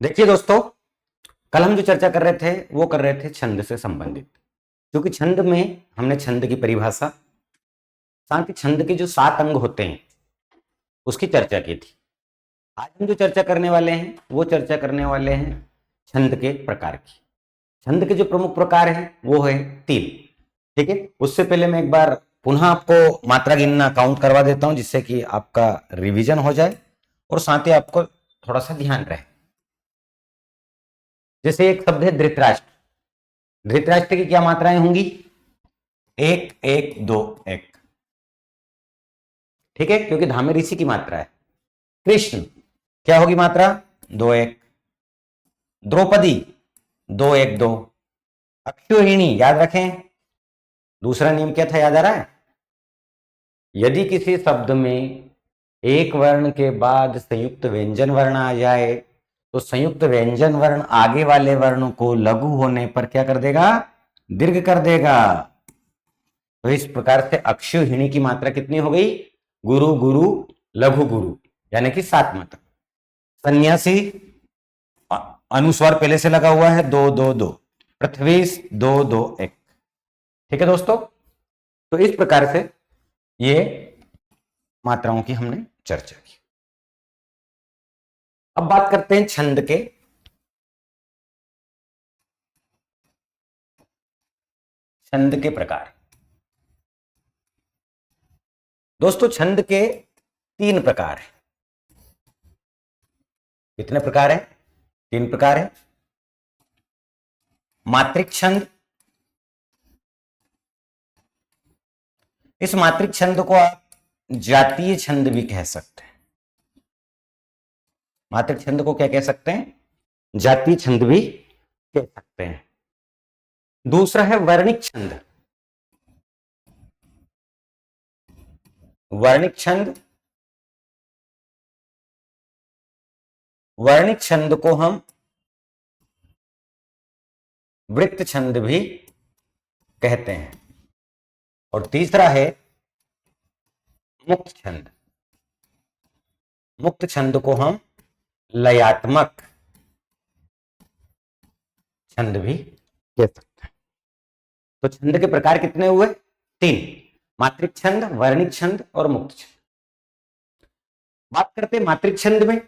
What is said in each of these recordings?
देखिए दोस्तों, कल हम जो चर्चा कर रहे थे वो कर रहे थे छंद से संबंधित। क्योंकि छंद में हमने छंद की परिभाषा, साथ ही छंद के जो 7 अंग होते हैं उसकी चर्चा की थी। आज हम जो चर्चा करने वाले हैं वो चर्चा करने वाले हैं छंद के प्रकार की। छंद के जो प्रमुख प्रकार हैं वो है 3। ठीक है, उससे पहले मैं एक बार पुनः आपको मात्रा गिनना काउंट करवा देता हूं, जिससे कि आपका रिवीजन हो जाए और साथ ही आपको थोड़ा सा ध्यान रहे। जैसे एक शब्द है धृतराष्ट्र। धृतराष्ट्र की क्या मात्राएं होंगी? 1 1 2 1। ठीक है, क्योंकि धामे ऋषि की मात्रा है। कृष्ण क्या होगी मात्रा? 2 1। द्रौपदी 2 1 2। अक्षौहिणी याद रखें। दूसरा नियम क्या था, याद आ रहा है? यदि किसी शब्द में एक वर्ण के बाद संयुक्त व्यंजन वर्ण आ जाए तो संयुक्त व्यंजन वर्ण आगे वाले वर्णों को लघु होने पर क्या कर देगा? दीर्घ कर देगा। तो इस प्रकार से अक्षौहिणी की मात्रा कितनी हो गई? गुरु गुरु लघु गुरु, यानी कि 7 मात्रा। सन्यासी अनुस्वार पहले से लगा हुआ है 2 2 2। पृथ्वी 2 2 1। ठीक है दोस्तों, तो इस प्रकार से ये मात्राओं की हमने चर्चा की। अब बात करते हैं छंद के। छंद के प्रकार। दोस्तों, छंद के 3 प्रकार हैं। कितने प्रकार हैं? 3 प्रकार है। मात्रिक छंद। इस मात्रिक छंद को आप जातीय छंद भी कह सकते हैं। मात्रिक छंद को क्या कह सकते हैं? जातीय छंद भी कह सकते हैं। दूसरा है वर्णिक छंद। वर्णिक छंद, वर्णिक छंद को हम वृत्त छंद भी कहते हैं। और तीसरा है मुक्त छंद। मुक्त छंद को हम लयात्मक छंद भी कह सकते हैं। तो छंद के प्रकार कितने हुए? 3। मात्रिक छंद, वर्णिक छंद और मुक्त छंद। बात करते हैं मात्रिक छंद में।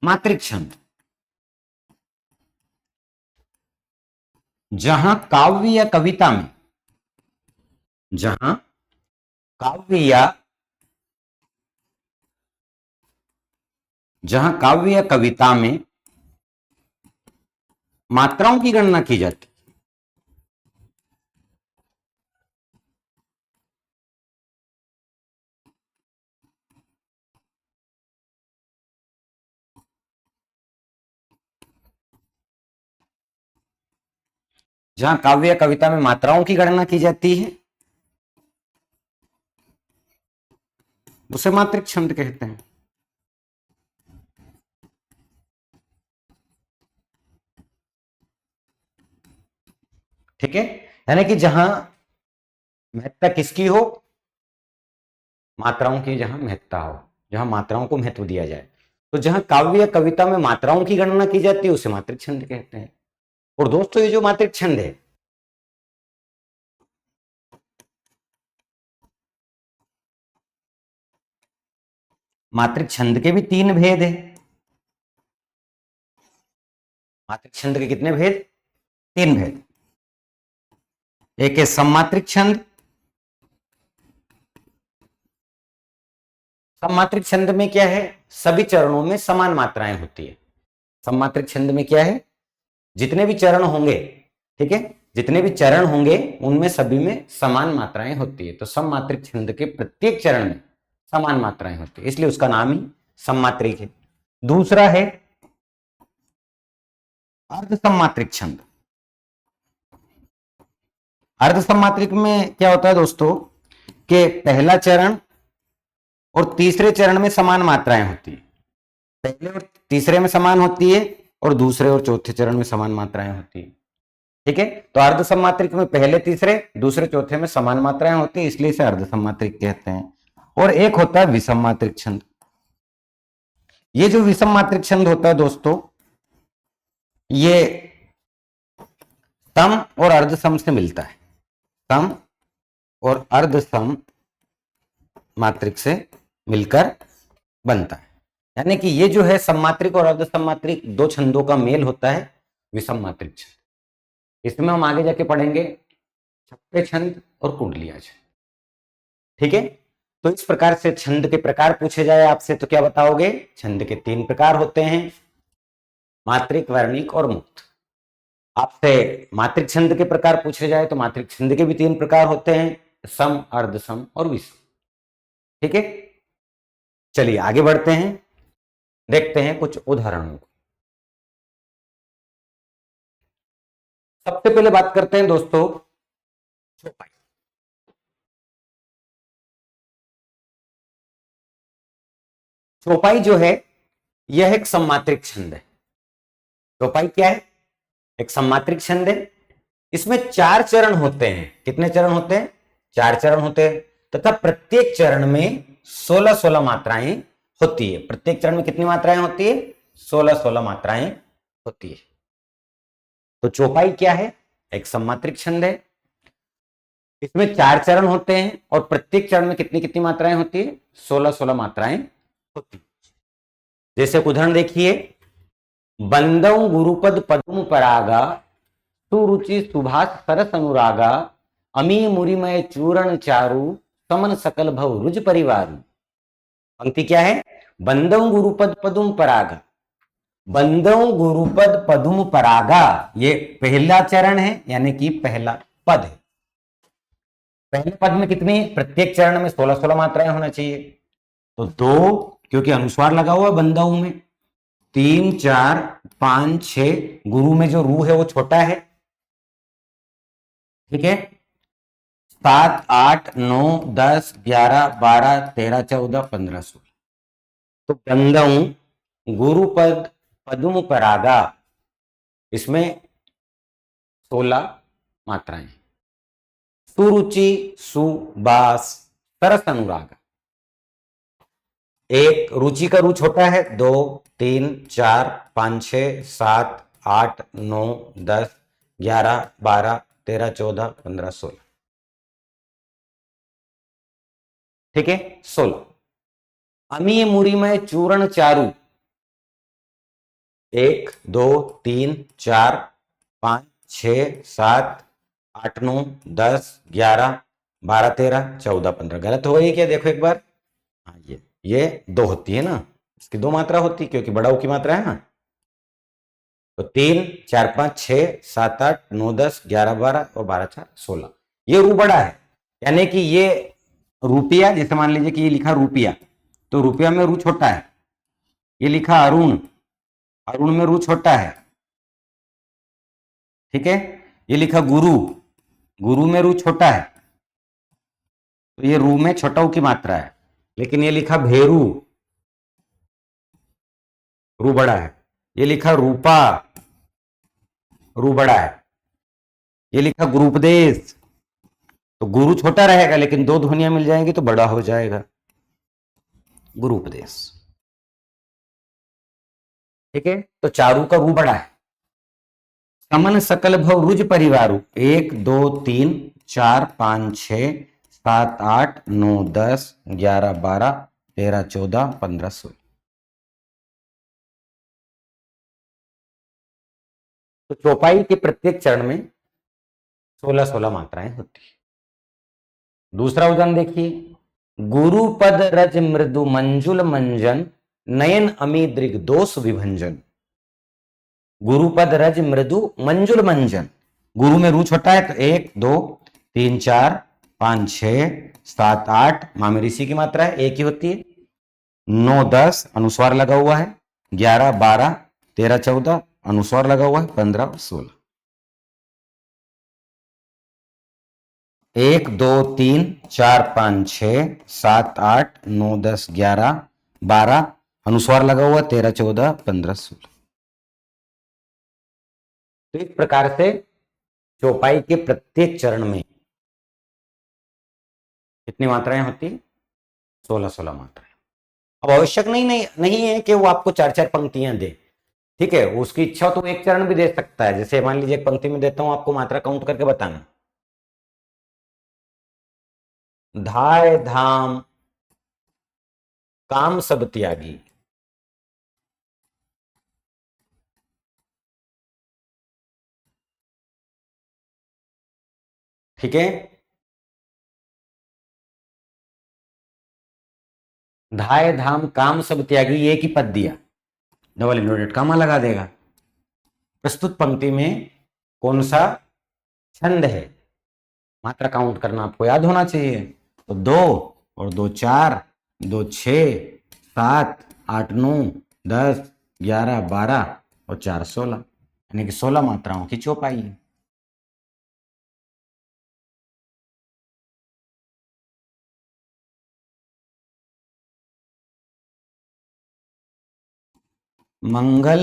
मात्रिक छंद जहां काव्य या कविता में, जहां काव्य या कविता में मात्राओं की गणना की जाती, जहां काव्य या कविता में मात्राओं की गणना की जाती है उसे मात्रिक छंद कहते हैं। ठीक है, यानी कि जहां महत्ता किसकी हो? मात्राओं की जहां महत्ता हो, जहां मात्राओं को महत्व दिया जाए। तो जहां काव्य या कविता में मात्राओं की गणना की जाती है उसे मात्रिक छंद कहते हैं। और दोस्तों, ये जो मात्रिक छंद है, मात्रिक छंद के भी 3 भेद है। मात्रिक छंद के कितने भेद? 3 भेद। एक है सममात्रिक छंद। सममात्रिक छंद में क्या है? सभी चरणों में समान मात्राएं होती है। सममात्रिक छंद में क्या है? जितने भी चरण होंगे, ठीक है, जितने भी चरण होंगे उनमें सभी में समान मात्राएं होती है। तो सममात्रिक छंद के प्रत्येक चरण में समान मात्राएं होती है, इसलिए उसका नाम ही सममात्रिक है। दूसरा है अर्ध सममात्रिक छंद। अर्ध सममात्रिक में क्या होता है दोस्तों कि पहला चरण और तीसरे चरण में समान मात्राएं होती है। पहले और तीसरे में समान होती है और दूसरे और चौथे चरण में समान मात्राएं होती है। ठीक है, तो अर्ध सम्मात्रिक में पहले तीसरे दूसरे चौथे में समान मात्राएं होती है, इसलिए इसे अर्ध सम्मात्रिक कहते हैं। और एक होता है विषम मात्रिक छंद। ये जो विषम मात्रिक छंद होता है दोस्तों, ये सम और अर्ध सम से मिलता है, सम और अर्ध सम मात्रिक से मिलकर बनता है। यानी कि ये जो है सम्मात्रिक और अर्ध सम्मात्रिक दो छंदों का मेल होता है विषम मात्रिक छंद। इसमें हम आगे जाके पढ़ेंगे छप्पे छंद और कुंडलिया छंद। ठीक है, तो इस प्रकार से छंद के प्रकार पूछे जाए आपसे तो क्या बताओगे? छंद के 3 प्रकार होते हैं, मात्रिक, वर्णिक और मुक्त। आपसे मात्रिक छंद के प्रकार पूछे जाए तो मात्रिक छंद के भी 3 प्रकार होते हैं, सम, अर्ध सम और विषम। ठीक है, चलिए आगे बढ़ते हैं, देखते हैं कुछ उदाहरणों को। सबसे पहले बात करते हैं दोस्तों चौपाई। चौपाई जो है यह एक सम्मात्रिक छंद है। चौपाई क्या है? एक सम्मात्रिक छंद है। इसमें 4 चरण होते हैं। कितने चरण होते हैं? 4 चरण होते हैं, तथा प्रत्येक चरण में 16-16 मात्राएं होती है। प्रत्येक चरण में कितनी मात्राएं होती है? 16-16 मात्राएं होती है। तो चौपाई क्या है? एक सम्मात्रिक छंद है। इसमें 4 चरण होते हैं और प्रत्येक चरण में कितनी कितनी मात्राएं होती है? 16-16 मात्राएं होती है। जैसे उदाहरण देखिए, बंदौ गुरुपद पद्म परागा, सुरुचि सुभाष सरस अनुरागा, अमी मुरिमय चूरण चारु, समन सकल भव रुज परिवारु। पंक्ति क्या है? बंदौ गुरुपद पद्म परागा। बंदौ गुरुपद पद्म परागा, ये पहला चरण है, यानी कि पहला पद है। पहले पद में कितनी? प्रत्येक चरण में 16-16 मात्राएं होना चाहिए। तो 2, क्योंकि अनुस्वार लगा हुआ बंदौ में, 3, 4, 5, 6, गुरु में जो रू है वो छोटा है। ठीक है, 7, 8, 9, 10, 11, 12, 13, 14, 15, 16। तो बंदौ गुरुपद पद्म परागा, इसमें 16 मात्राएं। सुरुचि सुबास सरस अनुराग, एक रुचि का रू छोटा है, 2, 3, 4, 5, 6, 7, 8, 9, 10, 11, 12, 13, 14, 15, 16। ठीक है, 16। अमी मुरिमय चूर्ण चारु, 1, 2, 3, 4, 5, 6, 7, 8, 9, 10, 11, 12, 13, 14, 15। गलत हो गई क्या? देखो एक बार। हाँ, ये 2 होती है ना, इसकी 2 मात्रा होती है क्योंकि बड़ा ऊ की मात्रा है ना। तो 3, 4, 5, 6, 7, 8, 9, 10, 11, 12 और 12, 4, 16। ये रू बड़ा है, यानी कि ये रुपया, जैसे मान लीजिए कि ये लिखा रुपया, तो रुपया में रू छोटा है। ये लिखा अरुण, अरुण में रू छोटा है। ठीक है, ये लिखा गुरु, गुरु में रू छोटा है, तो ये रू में छोटा ऊ की मात्रा है। लेकिन ये लिखा भेरू, रू बड़ा है। ये लिखा रूपा, रू बड़ा है। ये लिखा गुरुपदेश, तो गुरु छोटा रहेगा लेकिन 2 ध्वनियां मिल जाएंगी तो बड़ा हो जाएगा, गुरुपदेश। ठीक है, तो चारू का रू बड़ा है। समन सकल भव रुज परिवारु, 1, 2, 3, 4, 5, 6, 7, 8, 9, 10, 11, 12, 13, 14, 15, 16। तो चौपाई के प्रत्येक चरण में 16-16 मात्राएं होती है। दूसरा उदाहरण देखिए, गुरुपद रज मृदु मंजुल मंजन, नयन अमी दृग दोष विभंजन। गुरुपद रज मृदु मंजुल मंजन, गुरु में रू छोटा है तो 1, 2, 3, 4, 5, 6, 7, 8, मामे ऋषि की मात्रा है, 1 ही होती है। 9, 10 अनुस्वार लगा हुआ है, 11, 12, 13, 14 अनुस्वार लगा हुआ है, 15, 16। 1, 2, 3, 4, 5, 6, 7, 8, 9, 10, 11, 12 अनुस्वार लगा हुआ, 13, 14, 15, 16। तो इस प्रकार से चौपाई के प्रत्येक चरण में कितनी मात्राएं होती? 16-16 मात्राएं। अब आवश्यक नहीं है कि वो आपको 4-4 पंक्तियां दे, ठीक है, उसकी इच्छा हो तो एक चरण भी दे सकता है। जैसे मान लीजिए एक पंक्ति में देता हूं, आपको मात्रा काउंट करके बताना। धाय धाम काम सब त्यागी, ठीक है। धाय धाम काम सब त्यागी, ये एक ही पद दिया, डबल इन्वर्टेड कामा लगा देगा। प्रस्तुत पंक्ति में कौन सा छंद है, मात्रा काउंट करना आपको याद होना चाहिए। तो 2 और 2 4, 2 6, 7 8 9 10 11 12 और 4 16, यानी कि 16 मात्राओं की चौपाई है। मंगल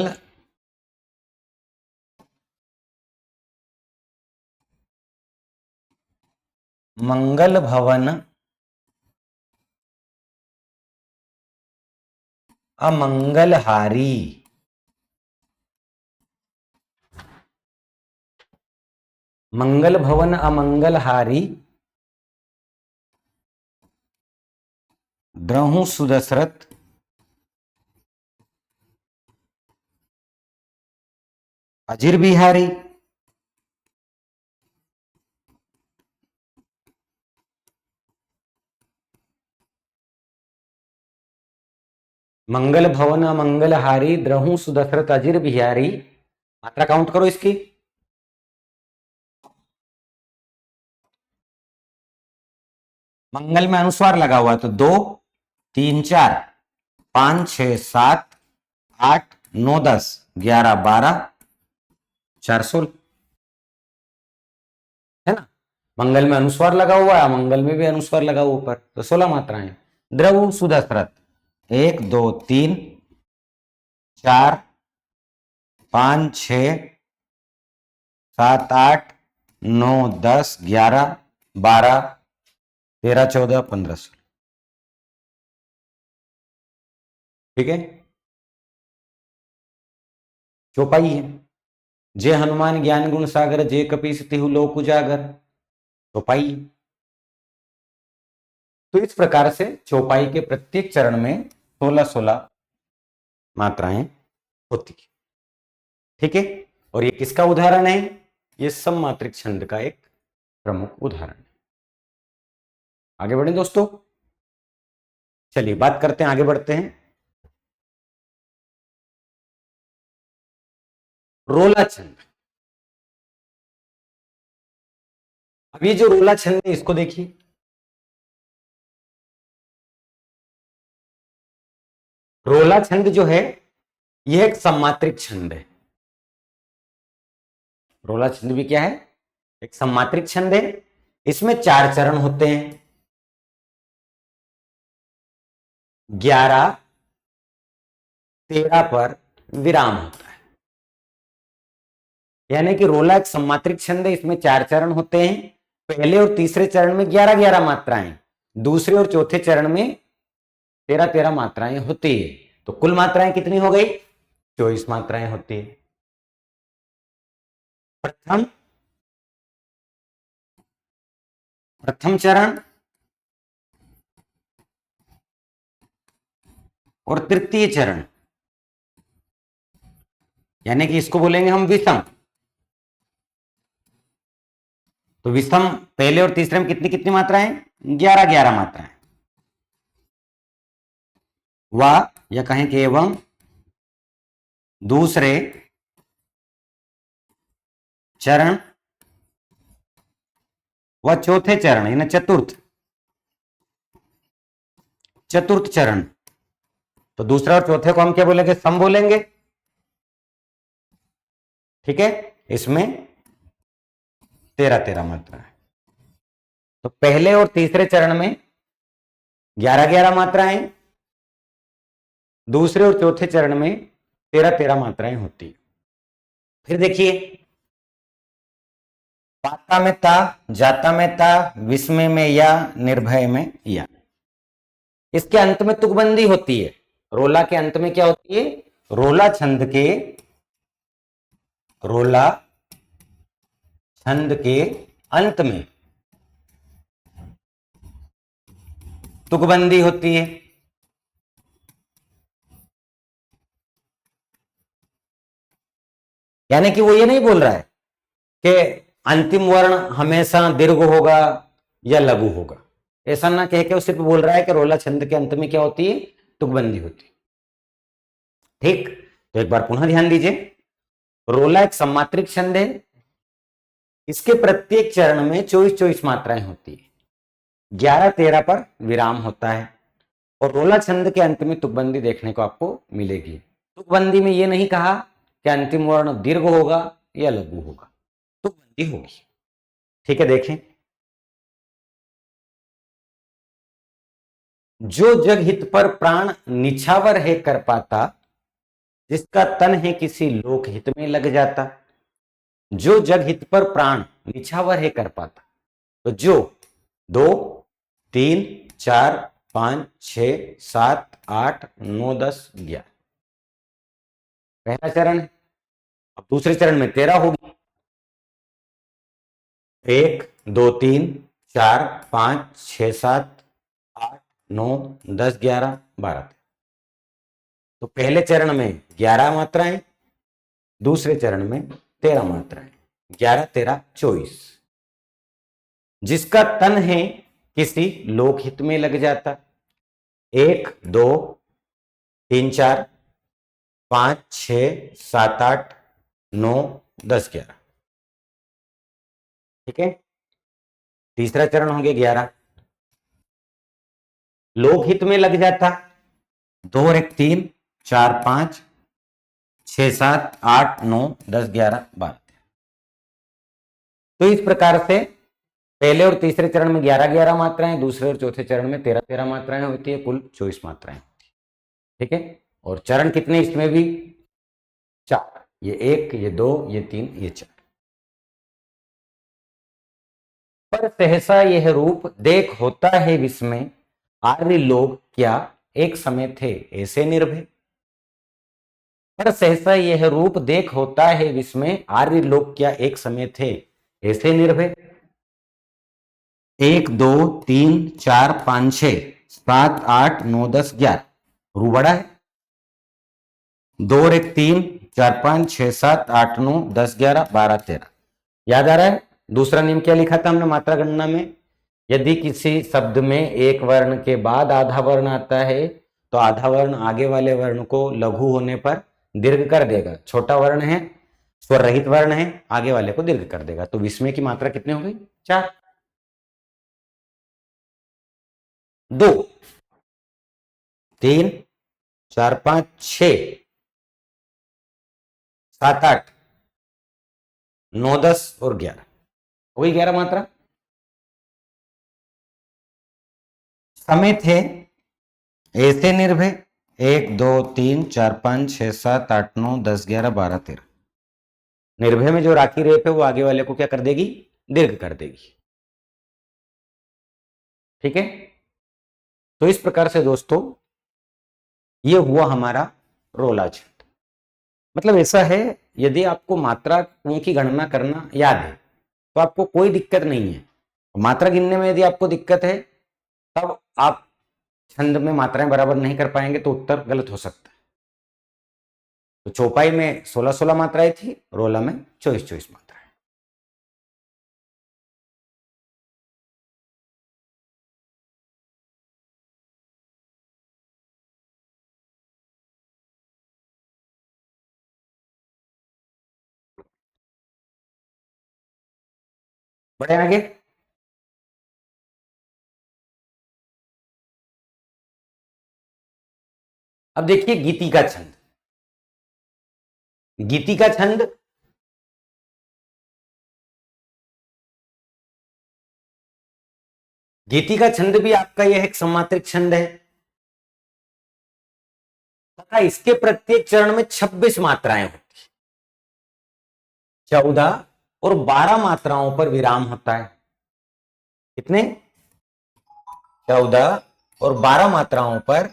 मंगल भवन अमंगलहारी, मंगल भवन अमंगलहारी द्रहु सुदशरथ अजीर बिहारी। मंगल भवन अमंगलहारी द्रहु सुदशरथ अजीर बिहारी, मात्रा काउंट करो इसकी। मंगल में अनुस्वार लगा हुआ है तो 2 3 4 5 6 7 8 9 10 11 12 4 16, है ना। मंगल में अनुस्वार लगा हुआ है, मंगल में भी अनुस्वार लगा हुआ ऊपर, तो 16 मात्राएं। द्रव सुदशरथ 1 2 3 4 5 6 7 8 9 10 11 12 13 14 15 16, ठीक है। चौपाई है। जय हनुमान ज्ञान गुण सागर, जय कपीस तिहु लोक उजागर, चौपाई है। तो इस प्रकार से चौपाई के प्रत्येक चरण में 16-16 मात्राएं होती है, ठीक है। और ये किसका उदाहरण है? ये सममात्रिक छंद का एक प्रमुख उदाहरण है। आगे बढ़े दोस्तों, चलिए बात करते हैं, आगे बढ़ते हैं। रोला छंद। अब ये जो रोला छंद है इसको देखिए, रोला छंद जो है यह एक सम्मात्रिक छंद है। रोला छंद भी क्या है? एक सम्मात्रिक छंद है। इसमें 4 चरण होते हैं, 11 13 पर विराम होता है। यानी कि रोला एक सम्मात्रिक छंद है, इसमें 4 चरण होते हैं। पहले और तीसरे चरण में 11-11 मात्राएं, दूसरे और चौथे चरण में 13-13 मात्राएं होती है। तो कुल मात्राएं कितनी हो गई? 24 मात्राएं होती है। प्रथम चरण और तृतीय चरण, यानी कि इसको बोलेंगे हम विषम। तो विषम पहले और तीसरे में कितनी कितनी मात्राएं? 11-11 मात्राएं। व या कहें कि एवं दूसरे चरण व चौथे चरण, यानी चतुर्थ चरण। तो दूसरा और चौथे को हम क्या बोलेंगे? सम बोलेंगे, ठीक है। इसमें 13-13 मात्रा है। तो पहले और तीसरे चरण में 11-11 मात्राएं, दूसरे और चौथे चरण में 13-13 मात्राएं होती। फिर देखिए आता में ता, जाता में ता, विस्मय में या, निर्भय में या। इसके अंत में तुकबंदी होती है। रोला के अंत में क्या होती है? रोला छंद के, रोला छंद के अंत में तुकबंदी होती है। यानी कि वो ये नहीं बोल रहा है कि अंतिम वर्ण हमेशा दीर्घ होगा या लघु होगा, ऐसा ना कह के वो सिर्फ बोल रहा है कि रोला छंद के अंत में क्या होती है? तुकबंदी होती है। ठीक, तो एक बार पुनः ध्यान दीजिए। रोला एक सम्मात्रिक छंद है। इसके प्रत्येक चरण में 24-24 मात्राएं होती है, 11-13 पर विराम होता है, और रोला छंद के अंत में तुकबंदी देखने को आपको मिलेगी। तुकबंदी में यह नहीं कहा कि अंतिम वर्ण दीर्घ होगा या लघु होगा, तुकबंदी होगी। ठीक है, देखें। जो जग हित पर प्राण निछावर है कर पाता, जिसका तन है किसी लोक हित में लग जाता। जो जग हित पर प्राण निछावर है कर पाता, तो जो 2, 3, 4, 5, 6, 7, 8, 9, 10, 11 पहला चरण है। अब दूसरे चरण में 13 होगी। 1, 2, 3, 4, 5, 6, 7, 8, 9, 10, 11, 12। तो पहले चरण में 11 मात्राएं, दूसरे चरण में 13 मात्राएं, 11, 13, 24। जिसका तन है किसी लोकहित में लग जाता। 1, 2, 3, 4, 5, 6, 7, 8, 9, 10, 11। ठीक है, तीसरा चरण हो गया 11, लोकहित में लग जाता। 2 और 1 3, 4, 5, 6, 7, 8, 9, 10, 11, 12। तो इस प्रकार से पहले और तीसरे चरण में 11-11 मात्राएं, दूसरे और चौथे चरण में 13-13 मात्राएं होती है, कुल 24 मात्राएं होती है। ठीक है, और चरण कितने इसमें भी? 4। ये 1, ये 2, ये 3, ये 4। पर सहसा यह रूप देख होता है विस्मय, आर्य लोग क्या एक समय थे ऐसे निर्भय। पर सहसा यह रूप देख होता है विस्मय, आर्य लोग क्या एक समय थे ऐसे निर्भय। 1, 2, 3, 4, 5, 6, 7, 8, 9, 10, 11। रू बड़ा है। 2 और 1 3, 4, 5, 6, 7, 8, 9, 10, 11, 12, 13। याद आ रहा है? दूसरा नियम क्या लिखा था हमने मात्रा गणना में? यदि किसी शब्द में एक वर्ण के बाद आधा वर्ण आता है, तो आधा वर्ण आगे वाले वर्ण को लघु होने पर दीर्घ कर देगा। छोटा वर्ण है, स्वर रहित वर्ण है, आगे वाले को दीर्घ कर देगा। तो विस्मय की मात्रा कितनी हो गई? 4। 2, 3, 4, 5, 6, 7, 8, 9, 10 और 11, वही 11 मात्रा। समय थे ऐसे निर्भय। 1, 2, 3, 4, 5, 6, 7, 8, 9, 10, 11, 12, 13। निर्भय में जो राखी रेप है वो आगे वाले को क्या कर देगी? दीर्घ कर देगी। ठीक है, तो इस प्रकार से दोस्तों ये हुआ हमारा रोला छंद। मतलब ऐसा है, यदि आपको मात्राओं की गणना करना याद है तो आपको कोई दिक्कत नहीं है। मात्रा गिनने में यदि आपको दिक्कत है, तब आप छंद में मात्राएं बराबर नहीं कर पाएंगे तो उत्तर गलत हो सकता है। तो चौपाई में 16-16 मात्राएं थी, रोला में 24-24 मात्राएं। बढ़े आगे। अब देखिए गीति का छंद। गीति का छंद गीति का छंद भी आपका यह एक सम्मात्रिक छंद है तथा इसके प्रत्येक चरण में 26 मात्राएं होती है। 14, और 12 मात्राओं पर विराम होता है। कितने? 14 और 12 मात्राओं पर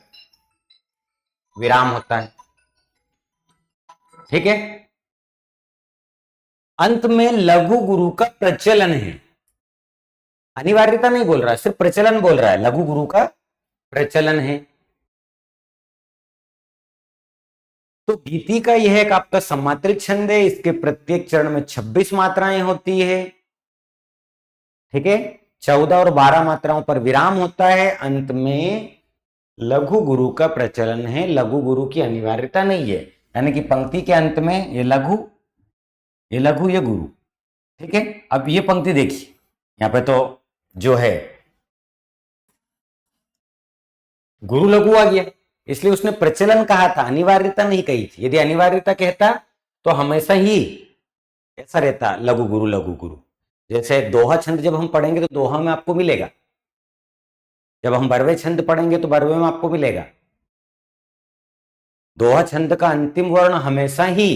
विराम होता है। ठीक है। अंत में लघु गुरु का प्रचलन है, अनिवार्यता नहीं बोल रहा है, सिर्फ प्रचलन बोल रहा है, लघु गुरु का प्रचलन है। तो गीति का यह एक आपका सम्मात्रिक छंद है, इसके प्रत्येक चरण में 26 मात्राएं होती है। ठीक है। 14 और 12 मात्राओं पर विराम होता है, अंत में लघु गुरु का प्रचलन है, लघु गुरु की अनिवार्यता नहीं है, यानी कि पंक्ति के अंत में ये लघु, ये लघु, ये गुरु। ठीक है। अब ये पंक्ति देखिए, यहां पे तो जो है गुरु लघु आ गया, इसलिए उसने प्रचलन कहा था, अनिवार्यता नहीं कही थी। यदि अनिवार्यता कहता तो हमेशा ही ऐसा रहता, लघु गुरु लघु गुरु। जैसे दोहा छंद जब हम पढ़ेंगे तो दोहा में आपको मिलेगा, जब हम बरवे छंद पढ़ेंगे तो बरवे में आपको मिलेगा। दोहा छंद का अंतिम वर्ण हमेशा ही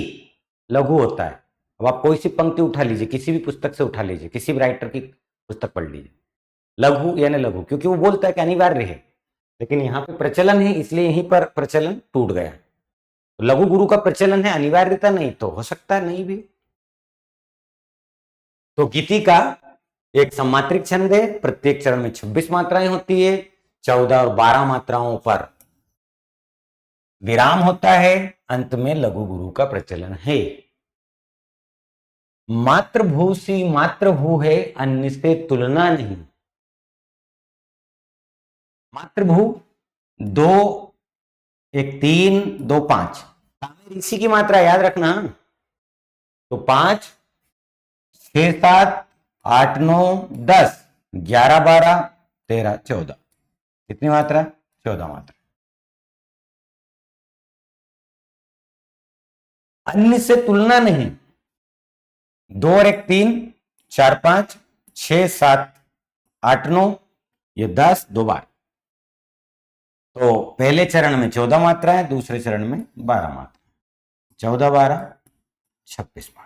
लघु होता है। अब आप कोई सी पंक्ति उठा लीजिए, किसी भी पुस्तक से उठा लीजिए, किसी भी राइटर की पुस्तक पढ़ लीजिए, लघु यानी लघु, क्योंकि वो बोलता है कि अनिवार्य है, लेकिन यहाँ पे प्रचलन है, इसलिए यहीं पर प्रचलन टूट गया। तो लघु गुरु का प्रचलन है, अनिवार्यता नहीं, तो हो सकता है नहीं भी। तो गीति का एक सम्मात्रिक छंद है, प्रत्येक चरण में 26 मात्राएं होती है, 14 और 12 मात्राओं पर विराम होता है, अंत में लघु गुरु का प्रचलन है। मातृभू सी मातृभू है, अन्य से तुलना नहीं। मातृभू 2 1 3 2 5, ऋषि की मात्रा याद रखना। तो 5 6 7 8 9 10 11 12 13 14, कितनी मात्रा? 14 मात्रा। अन्य से तुलना नहीं, 2 और 1 3 4 5 6 7 8 9, ये 10 2 12। तो पहले चरण में 14 मात्रा है, दूसरे चरण में 12 मात्रा, 14 12 26 मात्रा।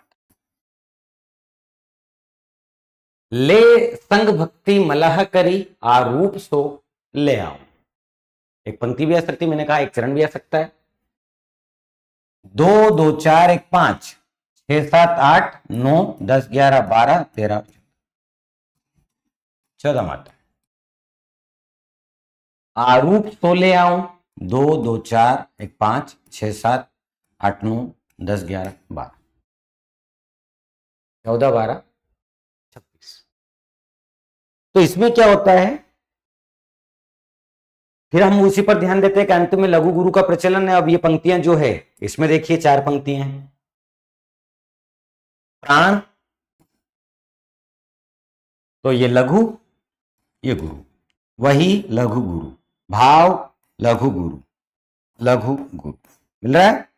ले संग भक्ति मलह करी, आरूप सो ले आओ। एक पंक्ति भी आ सकती, मैंने कहा एक चरण भी आ सकता है। 2 2 4 1 5 6 7 8 9 10 11 12 13 14 मात्रा। आरूप सो ले आओ, 2 2 4 1 5 6 7 8 9 10 11 12 14 12 26। तो इसमें क्या होता है, फिर हम उसी पर ध्यान देते हैं कि अंत में लघु गुरु का प्रचलन है। अब ये पंक्तियां जो है, इसमें देखिए 4 पंक्तियां हैं। प्राण, तो ये लघु, ये गुरु, वही लघु गुरु। भाव, लघु गुरु, लघु गुरु, मिल रहा है।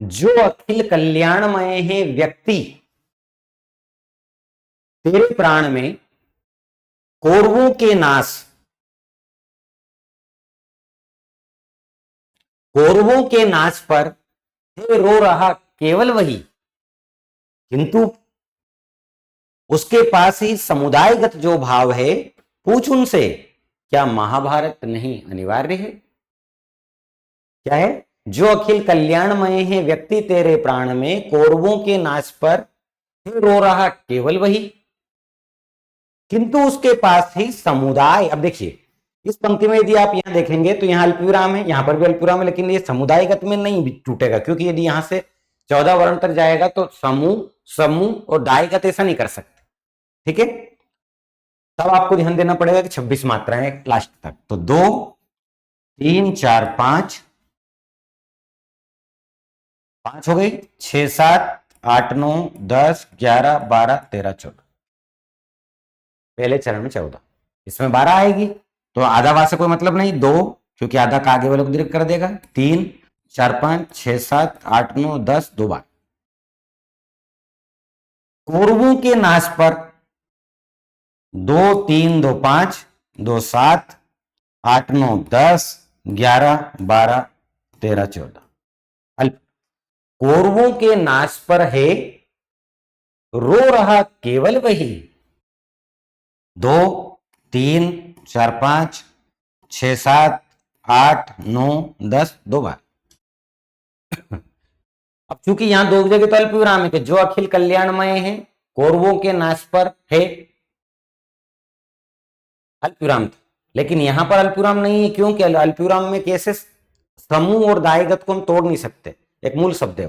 जो अखिल कल्याणमय है व्यक्ति, तेरे प्राण में कौरवों के नाश, कौरवों के नाश पर हे रो रहा केवल वही, किंतु उसके पास ही समुदायगत जो भाव है, पूछ उनसे क्या महाभारत नहीं अनिवार्य है। क्या है? जो अखिल कल्याणमय है व्यक्ति, तेरे प्राण में कौरवों के नाश पर हे रो रहा केवल वही, किंतु उसके पास ही समुदाय। अब देखिए इस पंक्ति में यदि आप यहां देखेंगे तो यहां अल्पविराम है, यहां पर भी अल्पविराम है, लेकिन ये समुदायगत में नहीं टूटेगा, क्योंकि यदि यहां से 14 वर्ण तक जाएगा तो समूह समूह और दायगत ऐसा नहीं कर सकते। ठीक है, तब आपको ध्यान देना पड़ेगा कि 26 मात्राएं लास्ट तक। तो 2 3 4 5 5 हो गई, 6 7 8 9 10 11 12 13 14, पहले चरण में 14, इसमें 12 आएगी तो आधा वार से कोई मतलब नहीं, 2 क्योंकि आधा का आगे वाले को दीर्घ कर देगा, 3 4 5 6 7 8 9 10 2 बार। कौरवों के नाश पर 2 3 2 5 2 7 8 9 10 11 12 13 14। कौरवों के नाश पर है रो रहा केवल वही। 2 3 4 5 6 7 8 9 10 2 बार। अब चूंकि यहां दो जगह तो अल्प विराम है कि जो अखिल कल्याणमय है कौरवों के नाश पर है, अल्प विराम था, लेकिन यहां पर अल्प विराम नहीं है क्योंकि अल्प विराम में कैसे समूह और दायगत को हम तोड़ नहीं सकते, एक मूल शब्द है।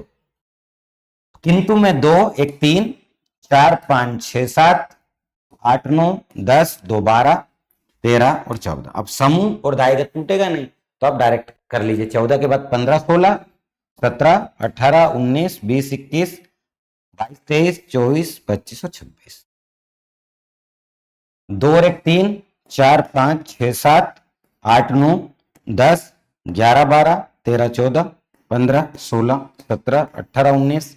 किंतु में 2 1 3 4 5 6 7 8 9 10 2 12 13 और 14। अब समूह और दायगत टूटेगा नहीं तो आप डायरेक्ट कर लीजिए। 14 के बाद 15 16 17 18 19 20 21 22 23 24 25 और 26। 2 और 1 3 4 5 6 7 8 9 10 11 12 13 14 15 16 17 18 19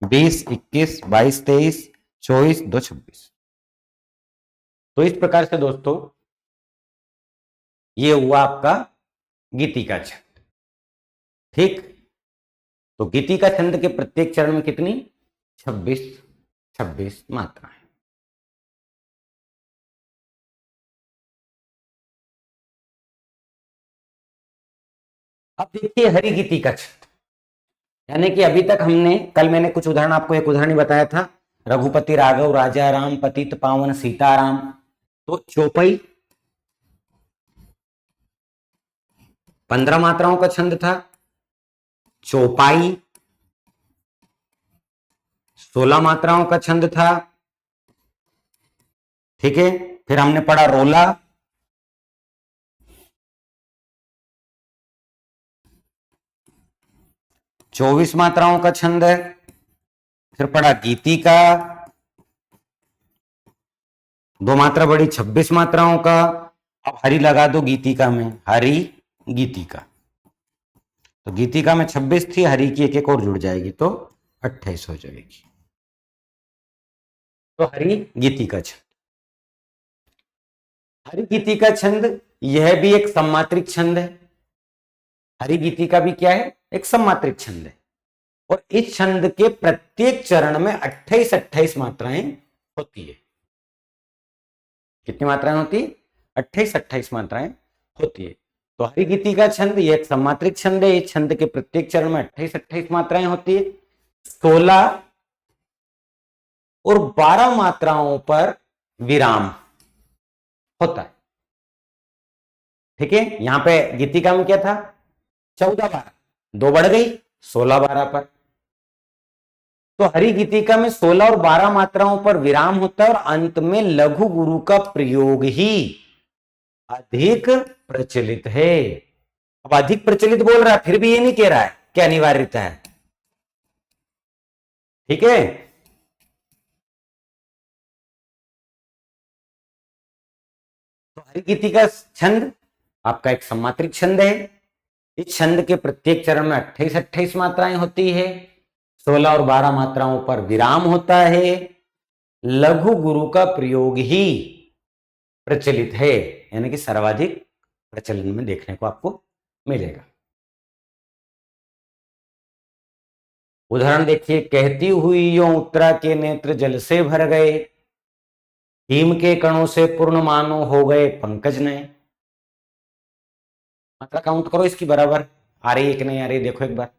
20 21 22 23 24 2 26। तो इस प्रकार से दोस्तों ये हुआ आपका गीति का छंद। ठीक, तो गीति का छंद के प्रत्येक चरण में कितनी 26 26 मात्राएं। अब देखिए हरि गीति का छंद, यानी कि अभी तक हमने कल मैंने कुछ उदाहरण आपको एक उदाहरण बताया था, रघुपति राघव राजा राम पतित पावन सीताराम। तो चौपाई 15 मात्राओं का छंद था, चौपाई 16 मात्राओं का छंद था। ठीक है, फिर हमने पढ़ा रोला, चौबीस मात्राओं का छंद है। फिर पढ़ा गीति का, 2 मात्रा बढ़ी 26 मात्राओं का। अब हरि लगा दो गीतिका में, हरि गीतिका, तो गीतिका में 26 थी, हरि की एक एक और जुड़ जाएगी तो 28 हो जाएगी। तो हरि गीतिका छंद, हरि गीतिका छंद यह भी एक सम्मात्रिक छंद है। हरि गीतिका भी क्या है, एक सम्मात्रिक छंद है। और इस छंद के प्रत्येक चरण में 28-28 मात्राएं होती है। कितनी मात्राएं होती है, 28-28 मात्राएं होती है। तो हरि गीति का छंद ये एक सम्मात्रिक छंद है। इस छंद के प्रत्येक चरण में 28-28 मात्राएं होती है। 16 और 12 मात्राओं पर विराम होता है। ठीक है, यहां पे गीतिका में क्या था 14-12, 2 बढ़ गई 16-12 पर। तो हरि गीतिका में 16 और 12 मात्राओं पर विराम होता है और अंत में लघु गुरु का प्रयोग ही अधिक प्रचलित है। अब अधिक प्रचलित बोल रहा है, फिर भी ये नहीं कह रहा है कि अनिवार्यता है। ठीक है, तो हरि गीतिका छंद आपका एक सम्मात्रिक छंद है। इस छंद के प्रत्येक चरण में 28-28 मात्राएं होती है। 16 और 12 मात्राओं पर विराम होता है। लघु गुरु का प्रयोग ही प्रचलित है, यानी कि सर्वाधिक प्रचलन में देखने को आपको मिलेगा। उदाहरण देखिए, कहती हुई यो उत्तरा के नेत्र जल से भर गए, हिम के कणों से पूर्ण मानो हो गए पंकज नए। मात्रा काउंट करो इसकी बराबर आ रही है कि नहीं आ रही, देखो एक बार।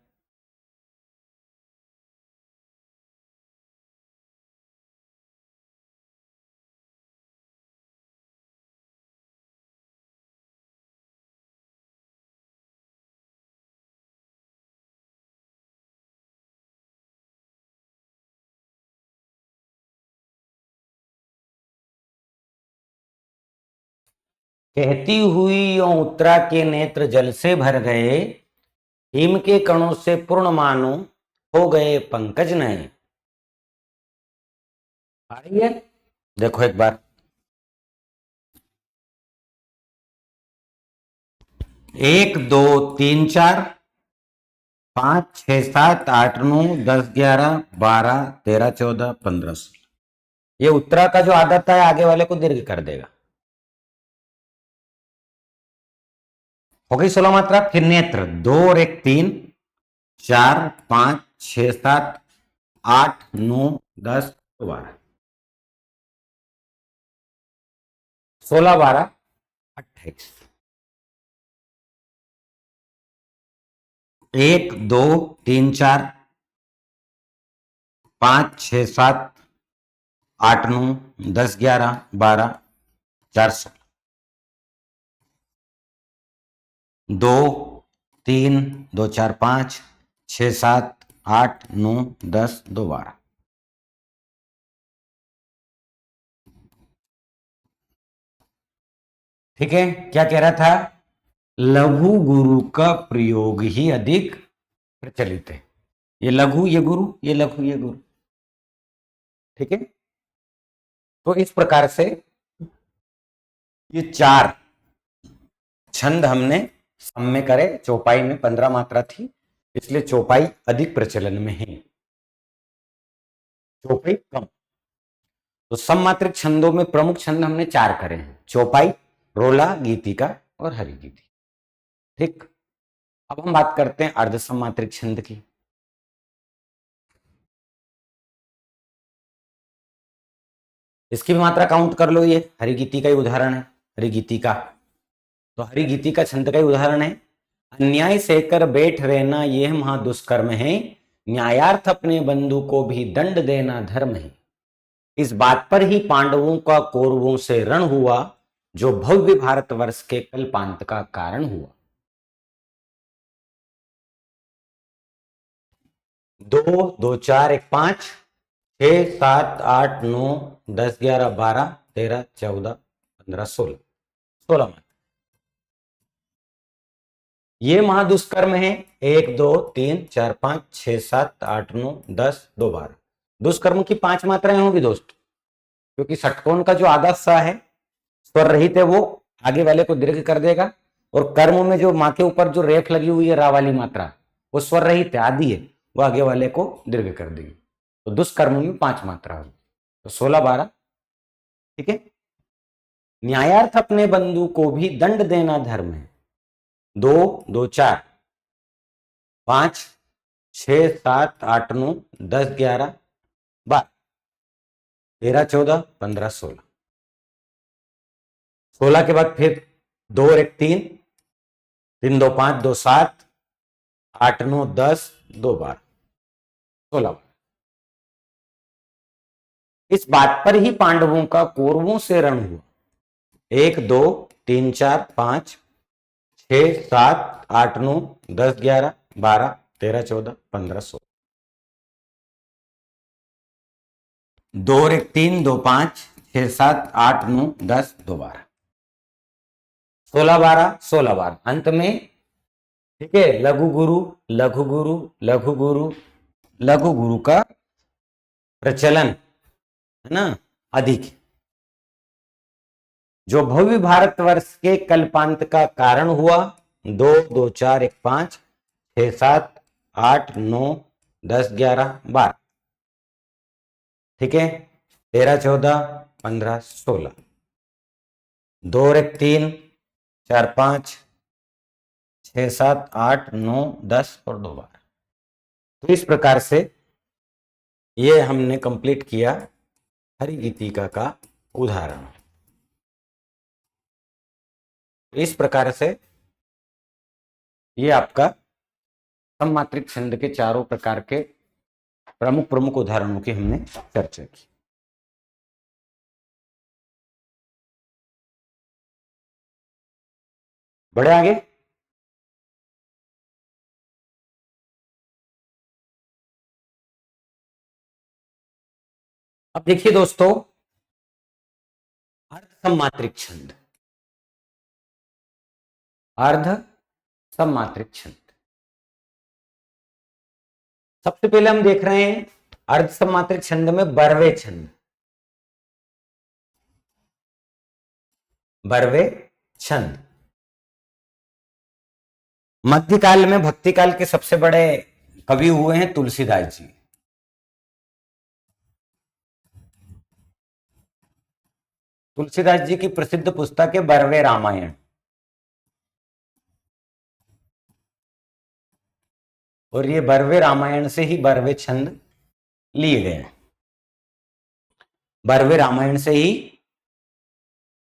कहती हुई यो उत्तरा के नेत्र जल से भर गए, हिम के कणों से पूर्ण मानो हो गए पंकज नए। आ रही है, देखो एक बार। 1 2 3 4 5 6 7 8 9 10 11 12 13 14 15 16। ये उत्तरा का जो आदत है आगे वाले को दीर्घ कर देगा। हो गई 16 मात्रा। फिर नेत्र 2 और 1 3 4 5 6 7 8 9 10 12 16 12 28 1 2 3 4 5 6 7 8 9 10 11 12 4 2 3 2 4 5 6 7 8 9 10 2 12 ठीक है। क्या कह रहा था? लघु गुरु का प्रयोग ही अधिक प्रचलित है। ये लघु ये गुरु, ये लघु ये गुरु। ठीक है। तो इस प्रकार से ये 4 छंद हमने सम में करे। चौपाई में 15 मात्रा थी, इसलिए चौपाई अधिक प्रचलन में है, चौपाई कम। तो सममात्रिक छंदों में प्रमुख छंद हमने 4 करे हैं: चौपाई, रोला, गीतिका और हरिगीति। ठीक। अब हम बात करते हैं अर्ध सममात्रिक छंद की। इसकी भी मात्रा काउंट कर लो। ये हरिगीति का ही उदाहरण है। हरिगीति का तो हरिगीति का छंद का ही उदाहरण है। अन्याय सहकर बैठ रहना यह महादुष्कर्म है, न्यायार्थ अपने बंधु को भी दंड देना धर्म है। इस बात पर ही पांडवों का कौरवों से रण हुआ, जो भव्य भारतवर्ष के कल्पांत का कारण हुआ। 2 2 4 1 5 6 7 8 9 10 11 12 13 14 15 16 16 में ये महादुष्कर्म है। 1 2 3 4 5 6 7 8 9 10 2 12 दुष्कर्म की 5 मात्राएं होंगी दोस्त, क्योंकि षटकोण का जो आधा सा है स्वर रहित है, वो आगे वाले को दीर्घ कर देगा, और कर्म में जो माँ के ऊपर जो रेफ लगी हुई है रा वाली मात्रा, वो स्वर रहित है, आदि है, वो आगे वाले को दीर्घ कर देगी। तो दुष्कर्म में 5 मात्रा होगी, तो 16 12। ठीक है। न्यायार्थ अपने बंधु को भी दंड देना धर्म है। 2 2 4 5 6 7 8 9 10 11 12 13 14 15 16 16 के बाद फिर 2 और 1 3 3 2 5 2 7 8 9 10 2 12 16। इस बात पर ही पांडवों का कौरवों से रण हुआ। 1 2 3 4 5 6 7 8 9 10 11 12 13 14 15 16 2 और 1 3 2 5 6 7 8 9 10 2 12 16 12 16 12 अंत में। ठीक है। लघु गुरु लघु गुरु लघु गुरु लघु गुरु का प्रचलन है ना अधिक, जो भव्य भारतवर्ष के कल्पांत का कारण हुआ। 2 2 4 1 5 6 7 8 9 10 11 12। ठीक है। 13 14 15 16 2 और 1 3 4 5 6 7 8 9 10 और 2 12। तो इस प्रकार से ये हमने कंप्लीट किया हरिगीतिका का उदाहरण। इस प्रकार से ये आपका सममात्रिक छंद के चारों प्रकार के प्रमुख प्रमुख उदाहरणों की हमने चर्चा की। बढ़े आगे। अब देखिए दोस्तों, अर्ध सममात्रिक छंद। अर्ध सममात्रिक छंद सबसे पहले हम देख रहे हैं अर्ध सममात्रिक छंद में बरवे छंद। बरवे छंद मध्यकाल में भक्ति काल के सबसे बड़े कवि हुए हैं तुलसीदास जी। तुलसीदास जी की प्रसिद्ध पुस्तक है बरवे रामायण। और ये बरवे रामायण से ही बरवे छंद लिए गए हैं। बरवे रामायण से ही,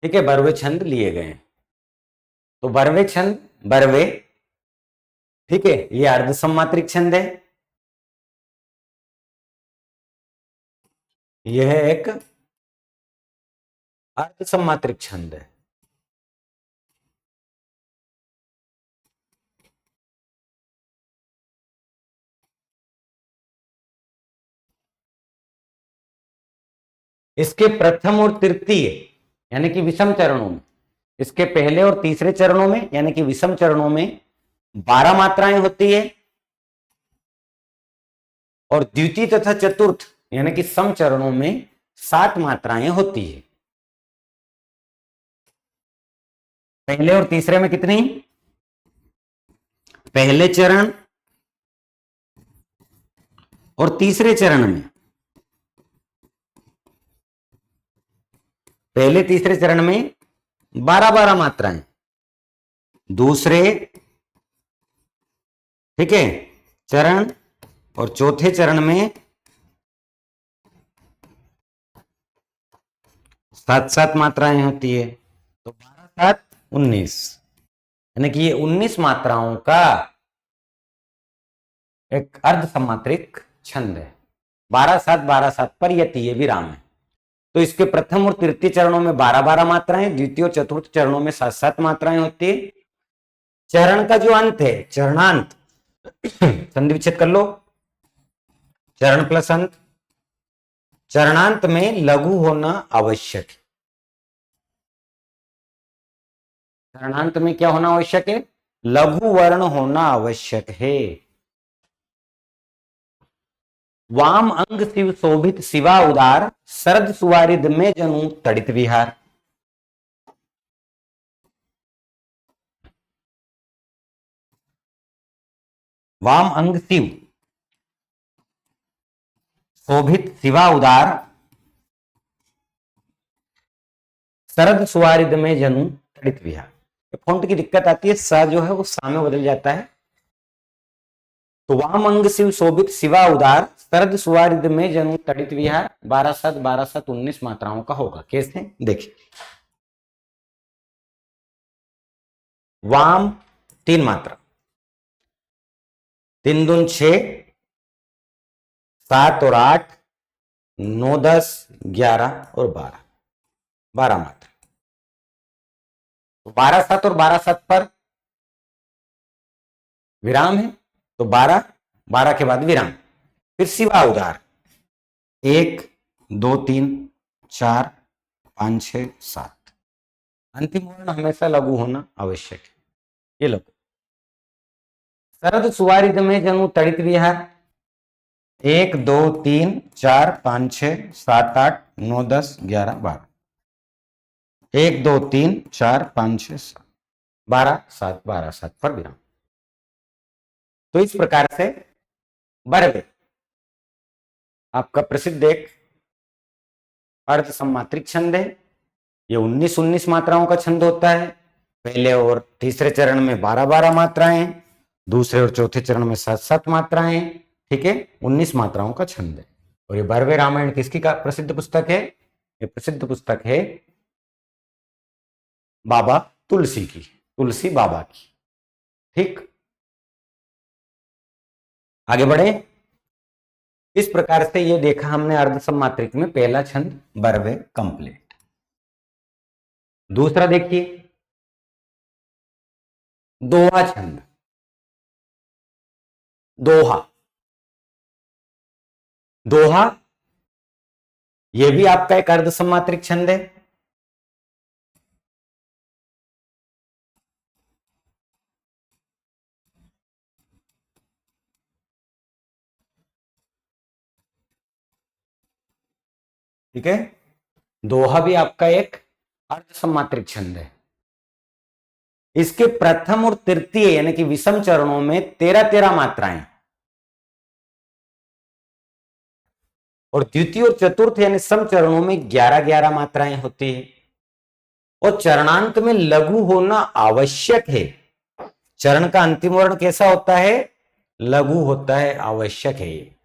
ठीक है, बरवे छंद लिए गए हैं। तो बरवे छंद, बरवे, ठीक है, ये अर्ध सम्मात्रिक छंद है। यह एक अर्ध सम्मात्रिक छंद है। इसके प्रथम और तृतीय यानी कि विषम चरणों में, इसके पहले और तीसरे चरणों में यानी कि विषम चरणों में 12 मात्राएं होती है, और द्वितीय तथा चतुर्थ यानी कि सम चरणों में 7 मात्राएं होती है। पहले और तीसरे में कितनी? पहले चरण और तीसरे चरण में, पहले तीसरे चरण में 12-12 मात्राएं, दूसरे, ठीक है, चरण और चौथे चरण में 7-7 मात्राएं होती है। तो 12-7-19 यानी कि ये 19 मात्राओं का एक अर्ध सम्मात्रिक छंद है। 12-7 पर यह विराम है। तो इसके प्रथम और तृतीय चरणों में 12-12 मात्राएं, द्वितीय और चतुर्थ चरणों में 7-7 मात्राएं होती है। चरण का जो अंत है, चरणांत, संधि विच्छेद कर लो, चरण प्लस अंत, चरणांत में लघु होना आवश्यक है। चरणांत में क्या होना आवश्यक है? लघु वर्ण होना आवश्यक है। वाम अंग शिव शोभित शिवा उदार, शरद सुवारिद में जनु तड़ित विहार। वाम अंग शिव शोभित शिवा उदार, शरद सुवारिद में जनु तड़ित विहार। फॉन्ट की दिक्कत आती है, सा जो है वो सा में बदल जाता है। तो वाम अंग शिव शोभित शिवा उदार, शरद सुवारिद में जनु तड़ित विहार 12-7 मात्राओं का होगा। कैसे? देखिए, वाम 3 मात्रा, 3 दून 6, 7 और 8, 9, 10, 11 और 12 मात्रा। तो 12-7 और 12-7 पर विराम है, तो 12 के बाद विराम। फिर शिवा उदार 1, 2, 3, 4, 5, 6, 7। अंतिम वर्ण हमेशा लघु होना आवश्यक है। ये लघु। शरद सुवारिद में जनु तड़ित विहार 1, 2, 3, 4, 5, 6, 7, 8, 9, 10, 11, 12। 1, 2, 3, 4, 5, 6, 7, 12-7 पर विराम। तो इस प्रकार से बरवे आपका प्रसिद्ध एक अर्ध सम्मात्रिक छंद है। ये 19-19 मात्राओं का छंद होता है। पहले और तीसरे चरण में 12-12 मात्राएं, दूसरे और चौथे चरण में 7-7 मात्राएं, ठीक है, 19 मात्राओं का छंद है। और ये बरवे रामायण किसकी का प्रसिद्ध पुस्तक है? ये प्रसिद्ध पुस्तक है बाबा तुलसी की, तुलसी बाबा की। ठीक, आगे बढ़े। इस प्रकार से ये देखा हमने अर्ध सम्मात्रिक में पहला छंद बरवे कंप्लीट। दूसरा देखिए, दोहा छंद। दोहा, दोहा यह भी आपका एक अर्ध सम्मात्रिक छंद है। ठीक है, दोहा भी आपका एक अर्ध सम्मात्रिक छंद है। इसके प्रथम और तृतीय यानी कि विषम चरणों में 13-13 मात्राएं, और द्वितीय और चतुर्थ यानी सम चरणों में 11-11 मात्राएं होती है। और चरणांत में लघु होना आवश्यक है। चरण का अंतिम वर्ण कैसा होता है? लघु होता है, आवश्यक है, ये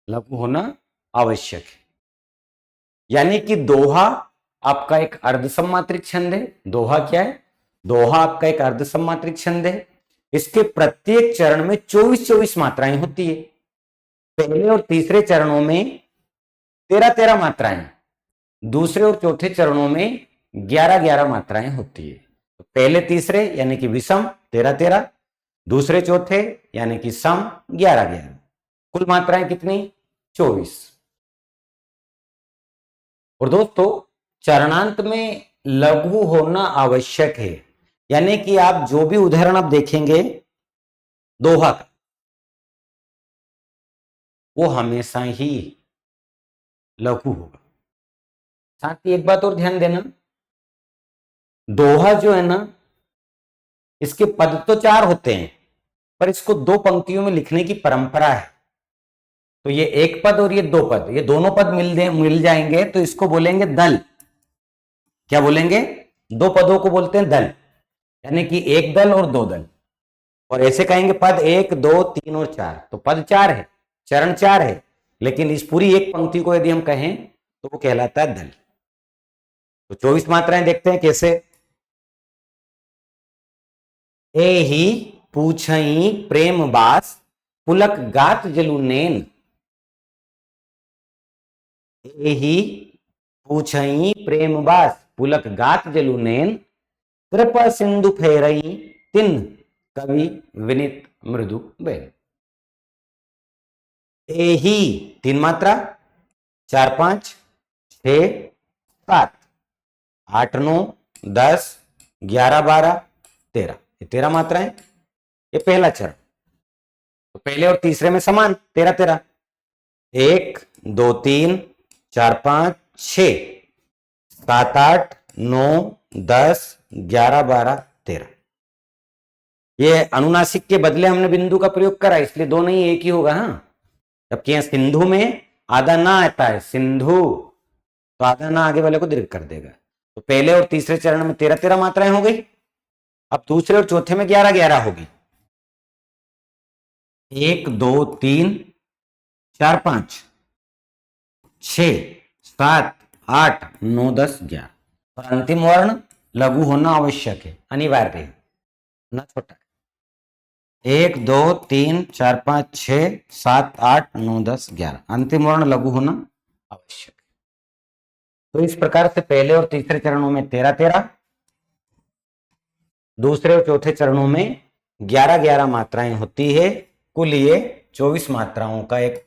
लघु होना आवश्यक है। यानी कि दोहा आपका एक अर्धसम्मात्रिक छंद है। दोहा क्या है? दोहा आपका एक अर्धसम्मात्रिक छंद है। इसके प्रत्येक चरण में 24-24 मात्राएं होती है। पहले और तीसरे चरणों में 13-13 मात्राएं, दूसरे और चौथे चरणों में 11-11 मात्राएं होती है। तो पहले तीसरे यानी कि विषम 13-13, दूसरे चौथे यानी कि सम 11-11, कुल मात्राएं कितनी? 24। और दोस्तों चरणांत में लघु होना आवश्यक है, यानी कि आप जो भी उदाहरण आप देखेंगे दोहा का, वो हमेशा ही लघु होगा। साथ ही एक बात और ध्यान देना, दोहा जो है ना, इसके पद तो 4 होते हैं, पर इसको 2 पंक्तियों में लिखने की परंपरा है। तो ये एक पद और ये 2 पद, ये दोनों पद मिल जाएंगे तो इसको बोलेंगे दल। क्या बोलेंगे? 2 पदों को बोलते हैं दल, यानी कि एक दल और 2 दल। और ऐसे कहेंगे पद 1, 2, 3 और 4, तो पद 4 है, चरण 4 है, लेकिन इस पूरी एक पंक्ति को यदि हम कहें तो वो कहलाता है दल। तो 24 मात्राएं देखते हैं कैसे। ए ही पूछई प्रेम बास, पुलक गात जलु नैन। ए ही पूछई प्रेम बास, पुलक गात जलु नैन। कृपा सिंधु फेरई, तिन कवि विनित मृदु बैन। ए ही 3 मात्रा, 4, 5, 6, 7, 8, 9, 10, 11, 12, 13, ये 13 मात्राएं। ये पहला चरण। तो पहले और तीसरे में समान 13-13, 1, 2, 3, 4, 5, 6, 7, 8, 9, 10, 11, 12, 13। ये अनुनासिक के बदले हमने बिंदु का प्रयोग करा, इसलिए 2 नहीं, 1 ही होगा। हाँ, जबकि यहां सिंधु में आधा ना आता है, सिंधु, तो आधा ना आगे वाले को दीर्घ कर देगा। तो पहले और तीसरे चरण में 13-13 मात्राएं हो गई। अब दूसरे और चौथे में 11-11 होगी। 1, 2, 3, 4, 5, 6, 7, 8, 9, 10, 11। और अंतिम वर्ण लघु होना आवश्यक है, अनिवार्य है, ना छोटा। 1, 2, 3, 4, 5, 6, 7, 8, 9, 10, 11, अंतिम वर्ण लघु होना आवश्यक है। तो इस प्रकार से पहले और तीसरे चरणों में 13-13, दूसरे और चौथे चरणों में 11-11 मात्राएं होती है। कुल ये 24 मात्राओं का एक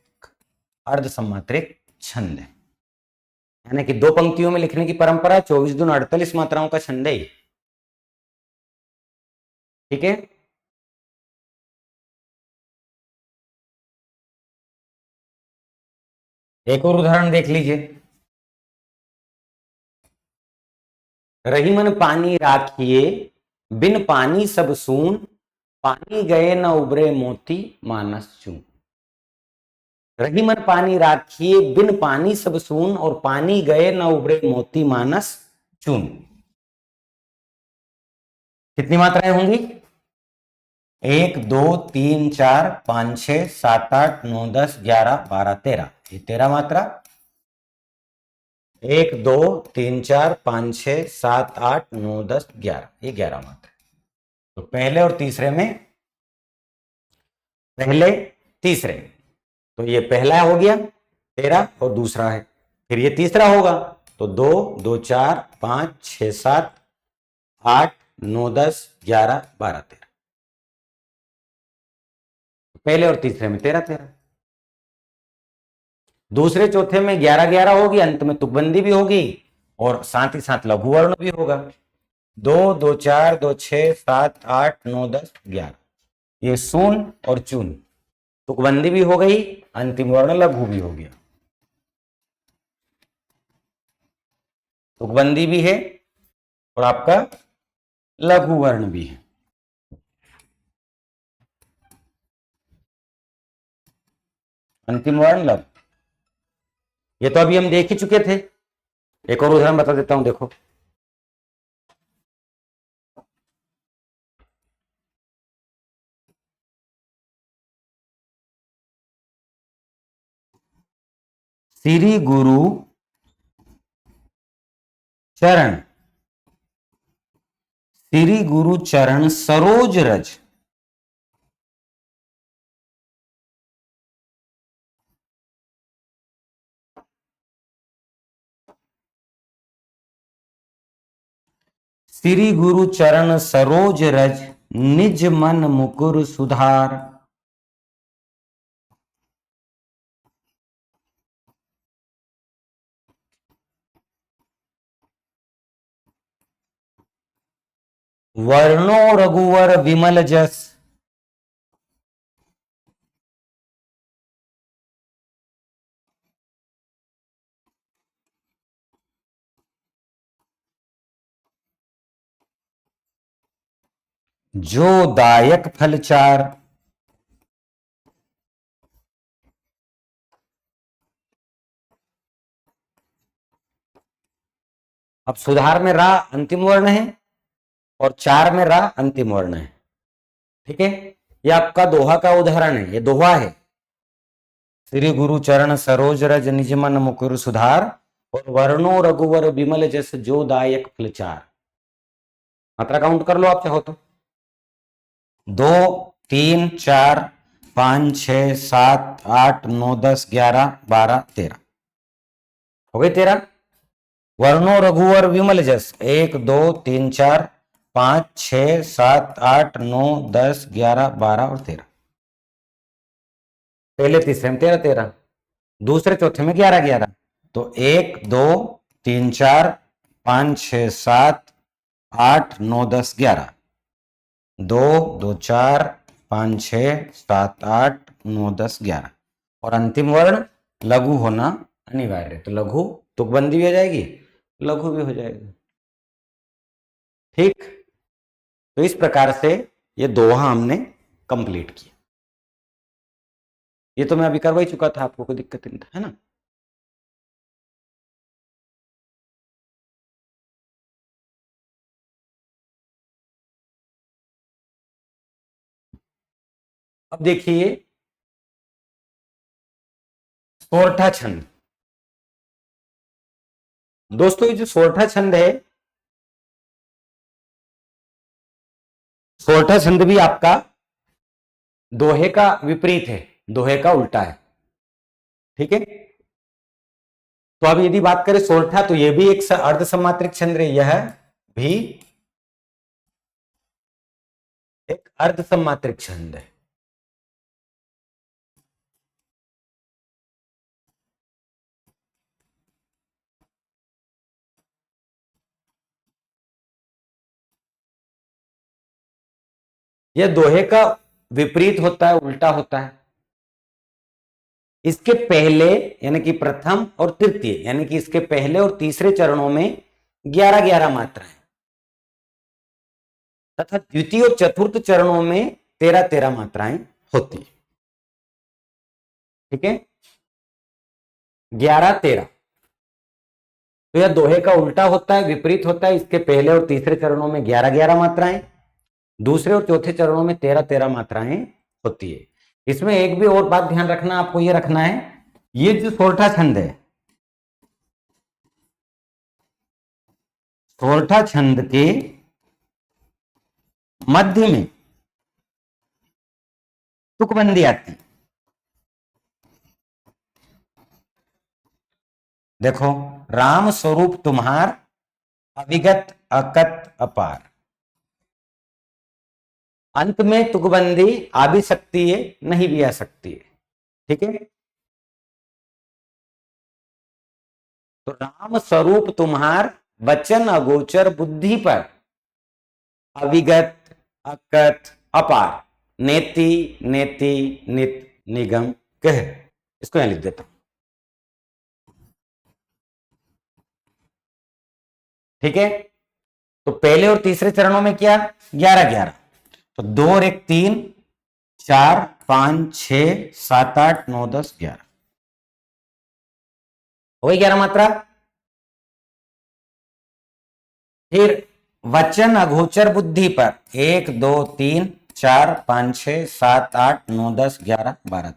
अर्धसम्मात्रिक छंद है, यानी कि 2 पंक्तियों में लिखने की परंपरा। 24 दूनी 48 मात्राओं का छंद है। ठीक है। एक और उदाहरण देख लीजिए। रही मन पानी राखिए, बिन पानी सब सून। पानी गए न उबरे मोती, मानस चून। रही मन पानी राखिए, बिन पानी सब सून, और पानी गए न उबरे मोती, मानस चून। कितनी मात्राएं होंगी? 1, 2, 3, 4, 5, 6, 7, 8, 9, 10, 11, 12, 13, ये 13 मात्रा। 1, 2, 3, 4, 5, 6, 7, 8, 9, 10, 11, ये 11 मात्रा। तो पहले और तीसरे में, पहले तीसरे, तो ये पहला हो गया 13 और दूसरा है, फिर ये तीसरा होगा तो 2, 2, 4, 5, 6, 7, 8, 9, 10, 11, 12, 13। पहले और तीसरे में 13-13, दूसरे चौथे में 11-11 होगी, अंत में तुकबंदी भी होगी और साथ ही साथ लघु वर्ण भी होगा। 2, 2, 4, 2, 6, 7, 8, 9, 10, 11, ये सून और चून, तुकबंदी भी हो गई, अंतिम वर्ण लघु भी हो गया। तुकबंदी भी है और आपका लघु वर्ण भी है। अंतिम वर्ण लघु, ये तो अभी हम देख ही चुके थे। एक और उदाहरण बता देता हूं, देखो। श्री गुरु चरण, श्री गुरु चरण सरोज रज, श्री गुरु चरण सरोज रज, निज मन मुकुर सुधार। वर्णो रघुवर विमल जस, जो दायक फल चार। अब सुधार में रा अंतिम वर्ण है और चार में रा अंतिम वर्ण है। ठीक है, ये आपका दोहा का उदाहरण है, ये दोहा है। श्री गुरु चरण सरोज रज, निज मन मुकुर सुधार, और वर्णो रघुवर विमल जस, जो दायक फल चार। मात्रा काउंट कर लो आप चाहो तो। 2 3 4 5 6 7 8 9 10 11 12 13 हो गई 13। वर्णो रघुवर विमल जस 1 2 3 4 5 6 7 8 9 10 11 12 और 13। पहले तीसरे में 13 13, दूसरे चौथे में 11 11। तो 1 2 3 4 5 6 7 8 9 10 11, 2 2 4 5 6 7 8 9 10 11, और अंतिम वर्ण लघु होना अनिवार्य है। तो लघु तुकबंदी भी हो जाएगी, लघु भी हो जाएगी। ठीक, तो इस प्रकार से ये दोहा हमने कंप्लीट किया। ये तो मैं अभी करवा ही चुका था, आपको कोई दिक्कत नहीं था, है ना। अब देखिए सोरठा छंद। दोस्तों ये जो सोरठा छंद है, सोरठा छंद भी आपका दोहे का विपरीत है, दोहे का उल्टा है। ठीक है, तो अब यदि बात करें सोरठा, तो यह भी एक अर्ध सम्मात्रिक छंद है, यह भी एक अर्ध सम्मात्रिक छंद है। यह दोहे का विपरीत होता है, उल्टा होता है। इसके पहले यानी कि प्रथम और तृतीय, यानी कि इसके पहले और तीसरे चरणों में 11 11 मात्राएं, तथा द्वितीय और चतुर्थ चरणों में 13 13 मात्राएं होती है। ठीक है, 11 13। तो यह दोहे का उल्टा होता है, विपरीत होता है। इसके पहले और तीसरे चरणों में 11 11 मात्राएं, दूसरे और चौथे चरणों में 13 13 मात्राएं होती है। इसमें एक भी और बात ध्यान रखना, आपको यह रखना है, ये जो सोरठा छंद है, सोरठा छंद के मध्य में तुकबंदी आती। देखो, राम स्वरूप तुम्हार, अविगत अकत अपार। अंत में तुकबंदी आ भी सकती है, नहीं भी आ सकती है। ठीक है, तो राम स्वरूप तुम्हार, वचन अगोचर बुद्धि पर, अविगत अकथ अपार, नेति नेति नित निगम कह। इसको यहां लिख देता हूं। ठीक है, तो पहले और तीसरे चरणों में क्या 11 11, तो 2 और 1 3 4 5 6 7 8 9 10 11 हो गई 11 मात्रा। फिर वचन अगोचर बुद्धि पर 1 2 3 4 5 6 7 8 9 10 11 12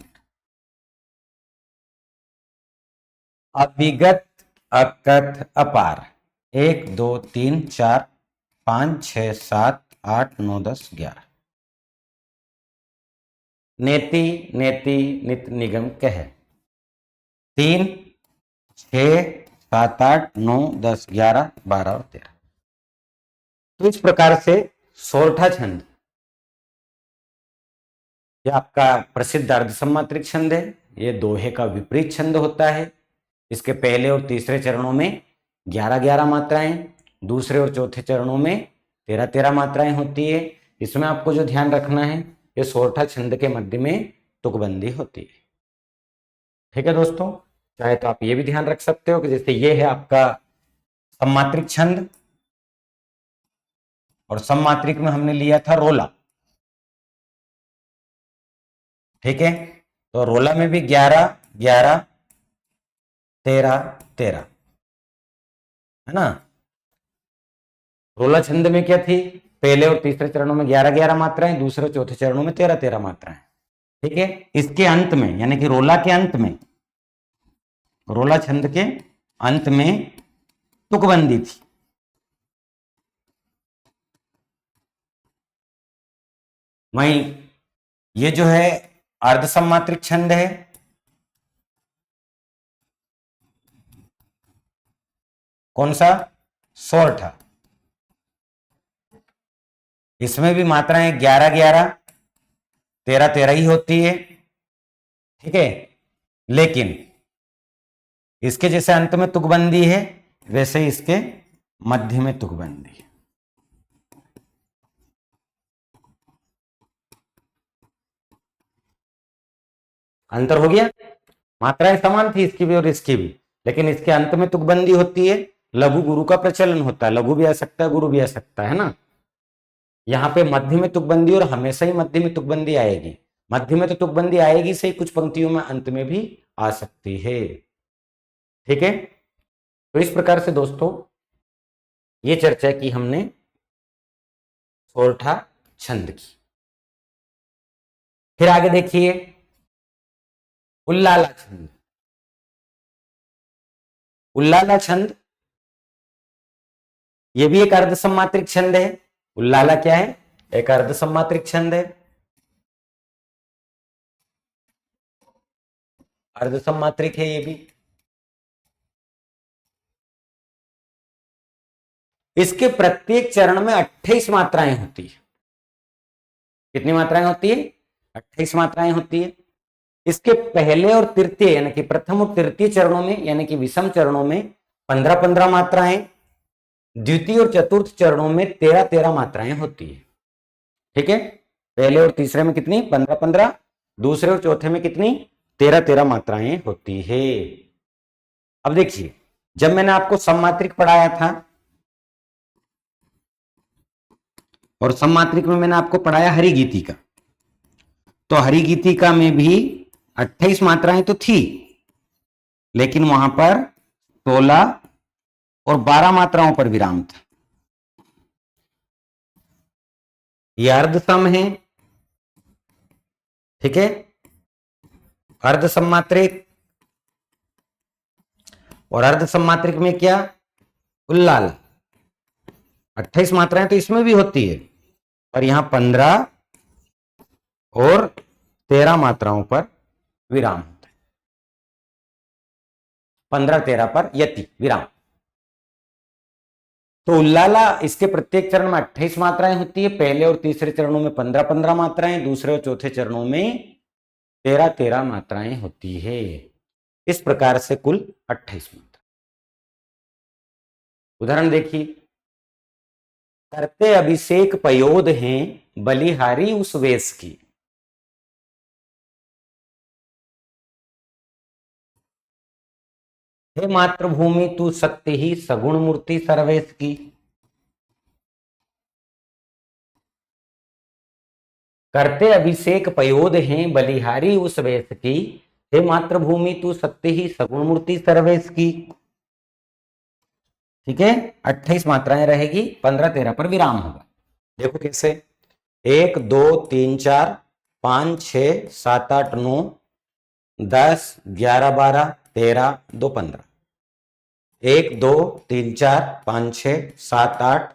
अविगत, अकथ, अपार। 1 2 3 4 5 6 7 8 9 10 11। नेति, नेति, नित, निगम, कह। 3 6 7 8 9 10 11 12 और 13। तो इस प्रकार से सोरठा छंद, यह आपका प्रसिद्ध अर्धसम्मात्रिक छंद है। ये दोहे का विपरीत छंद होता है। इसके पहले और तीसरे चरणों में 11-11 मात्राएं, दूसरे और चौथे चरणों में 13-13 मात्राएं होती है। इसमें आपको जो ध्यान रखना है, ये सोरठा छंद के मध्य में तुकबंदी होती है। ठीक है दोस्तों, चाहे तो आप ये भी ध्यान रख सकते हो कि जैसे ये है आपका सम्मात्रिक छंद, और सम्मात्रिक में हमने लिया था रोला। ठीक है, तो रोला में भी 11-11 13-13 है ना। रोला छंद में क्या थी, पहले और तीसरे चरणों में 11-11 मात्राएं, दूसरे और चौथे चरणों में 13-13 मात्राएं। ठीक है, इसके अंत में यानी कि रोला के अंत में, रोला छंद के अंत में तुकबंदी थी। वहीं ये जो है अर्धसम्मात्रिक छंद है, कौन सा, सोरठा। इसमें भी मात्राएं 11-11 13-13 ही होती है। ठीक है, लेकिन इसके जैसे अंत में तुकबंदी है, वैसे ही इसके मध्य में तुकबंदी है। अंतर हो गया, मात्राएं समान थी इसकी भी और इसकी भी, लेकिन इसके अंत में तुकबंदी होती है। लघु गुरु का प्रचलन होता है, लघु भी आ सकता है, गुरु भी आ सकता है ना। यहाँ पे मध्य में तुकबंदी, और हमेशा ही मध्य में तुकबंदी आएगी। मध्य में तो तुकबंदी आएगी सही, कुछ पंक्तियों में अंत में भी आ सकती है। ठीक है, तो इस प्रकार से दोस्तों ये चर्चा की हमने सोरठा छंद की। फिर आगे देखिए उल्लाला छंद। उल्लाला छंद ये भी एक अर्धसम्मात्रिक छंद है। उल्लाला क्या है, एक अर्धसम्मात्रिक छंद है, अर्धसम्मात्रिक है ये भी। इसके प्रत्येक चरण में 28 मात्राएं होती है। कितनी मात्राएं होती है, 28 मात्राएं होती है। इसके पहले और तृतीय यानी कि प्रथम और तृतीय चरणों में यानी कि विषम चरणों में 15-15 मात्राएं, द्वितीय और चतुर्थ चरणों में 13-13 मात्राएं होती है। ठीक है, पहले और तीसरे में कितनी, 15-15, दूसरे और चौथे में कितनी, 13-13 मात्राएं होती है। अब देखिए, जब मैंने आपको सम्मात्रिक पढ़ाया था और सम्मात्रिक में मैंने आपको पढ़ाया हरिगीति का, तो हरिगीति का में भी 28 मात्राएं तो थी, लेकिन वहां पर 16 और 12 मात्राओं पर विराम था। यह अर्धसम है। ठीक है, अर्धसम्मात्रिक, और अर्धसम्मात्रिक में क्या, उल्लाल। 28 मात्राएं तो इसमें भी होती है, पर यहां 15 और 13 मात्राओं पर विराम होता है। 15-13 पर यति विराम। तो उल्लाला, इसके प्रत्येक चरण में 28 मात्राएं होती है। पहले और तीसरे चरणों में 15-15 मात्राएं, दूसरे और चौथे चरणों में 13-13 मात्राएं होती है। इस प्रकार से कुल 28 मात्रा। उदाहरण देखिए, करते अभिषेक पयोद हैं बलिहारी उस वेश की। हे मातृभूमि तू सत्य ही सगुण मूर्ति सर्वेश की। करते अभिषेक पयोद हैं बलिहारी उस वेश की। हे मातृभूमि तू सत्य ही सगुण मूर्ति सर्वेश की। ठीक है, 28 मात्राएं रहेगी, 15-13 पर विराम होगा। देखो कैसे, 1 2 3 4 5 6 7 8 9 10 11 12 13 2 15, 1 2 3 4 5 6 7 8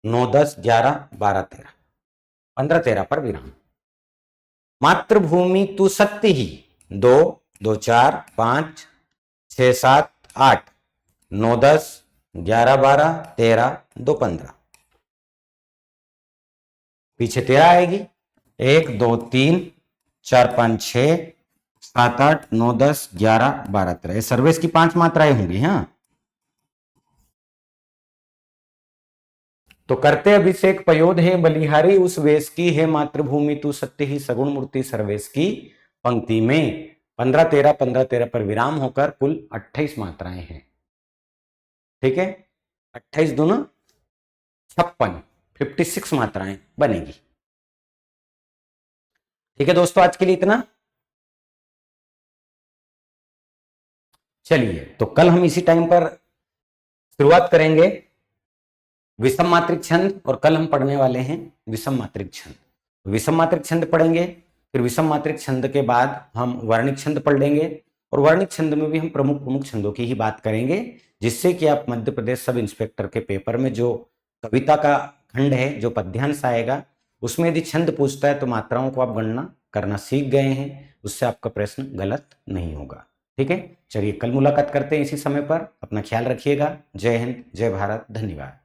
9 10 11 12 13, 15 13 पर विराम। मातृभूमि तू सत्य ही 2 2 4 5 6 7 8 9 10 11 12 13 2 15, पीछे 13 आएगी 1 2 3 4 5 6 7 8 9 10 11 12 13, सर्वेश की 5 मात्राएं होंगी। हाँ, तो करते अभिषेक पयोध है बलिहारी उस वेश की, है मातृभूमि तू सत्य ही सगुण मूर्ति सर्वेश की पंक्ति में 15 13 पर विराम होकर कुल 28 मात्राएं हैं। ठीक है, 28 दूना 56, 56 मात्राएं बनेगी। ठीक है दोस्तों, आज के लिए इतना। चलिए, तो कल हम इसी टाइम पर शुरुआत करेंगे विषम मात्रिक छंद, और कल हम पढ़ने वाले हैं विषम मात्रिक छंद। विषम मात्रिक छंद पढ़ेंगे, फिर विषम मात्रिक छंद के बाद हम वर्णिक छंद पढ़ लेंगे, और वर्णिक छंद में भी हम प्रमुख प्रमुख छंदों की ही बात करेंगे, जिससे कि आप मध्य प्रदेश सब इंस्पेक्टर के पेपर में जो कविता का खंड है, जो पद्यांश आएगा, उसमें यदि छंद पूछता है तो मात्राओं को आप गणना करना सीख गए हैं, उससे आपका प्रश्न गलत नहीं होगा। ठीक है, चलिए कल मुलाकात करते हैं इसी समय पर। अपना ख्याल रखिएगा। जय हिंद, जय भारत, धन्यवाद।